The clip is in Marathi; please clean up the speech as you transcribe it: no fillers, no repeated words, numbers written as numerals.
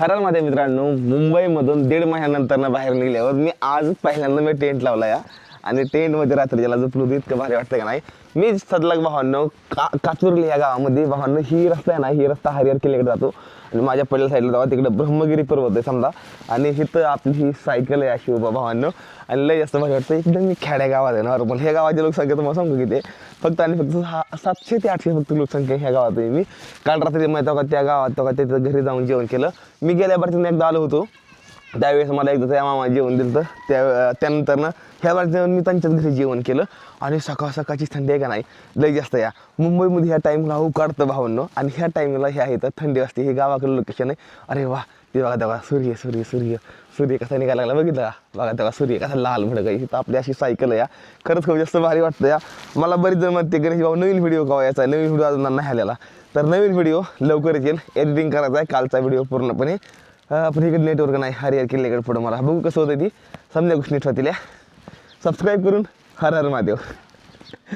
खरंमध्ये मित्रांनो, मुंबईमधून 1.5 महिन्यानंतर बाहेर निघल्यावर मी आज पहिल्यांदा मी टेंट लावला या आणि टेंटमध्ये रात्रीला झोपलो इतकं भारी वाटतं का नाही. मी सदलग भावांनो काचुर्ली या गावामध्ये भावांनो ही रस्ता आहे ना, ही रस्ता हरिहर किल्ल्याकडे जातो आणि माझ्या पहिल्या साईडला जावा तिकडे ब्रह्मगिरी पर्वत आहे समजा आणि इथं आपली ही सायकल आहे अशी उभा भावांनो आणि लय जास्त भारी वाटतं. एकदम मी खेड्या गावात आहे नॉर्मल. ह्या गावाची लोकसंख्या तुम्हाला सांगू किती फक्त आणि फक्त 700 ते 800 फक्त लोकसंख्या ह्या गावात आहे. मी काल रात्री माहिती का त्या गावात का त्याचं घरी जाऊन जेवण केलं. मी गेल्या बारतीने एकदा आलो होतो त्यावेळेस मला एकदा त्या मामा जेवण दिलं तर त्यानंतर ना ह्या बारतीने मी त्यांच्याच घरी जेवण केलं आणि सकाळची थंडी आहे का नाही लई जास्त या मुंबईमध्ये ह्या टाईमला उकाडतं भावांनो आणि ह्या टाईमला हे आहे तर थंडी असते. हे गावाकडे लोकेशन आहे. अरे वा ते बघा तेव्हा सूर्य सूर्य सूर्य सूर्य कसा निघायला लागला बघितलं का. बघा तेव्हा सूर्य कसा लाल भडक आहे. तर आपली अशी सायकल आहे या खरंच खूप जास्त भारी वाटतं या. मला बरीच जण म्हणते गणेश भाऊ नवीन व्हिडिओ केव्हा यायचा आहे. नवीन व्हिडिओ अजून नाही आलेला तर नवीन व्हिडिओ लवकरच येईल. एडिटिंग करायचा आहे कालचा व्हिडिओ पूर्णपणे. आपण इकडे नेटवर्क नाही हरिहर किल्ल्याकडे पुढं मला बघू कसं होतं ती समजा गोष्टी नीट होतील. सबस्क्राईब करून हर हर महादेव.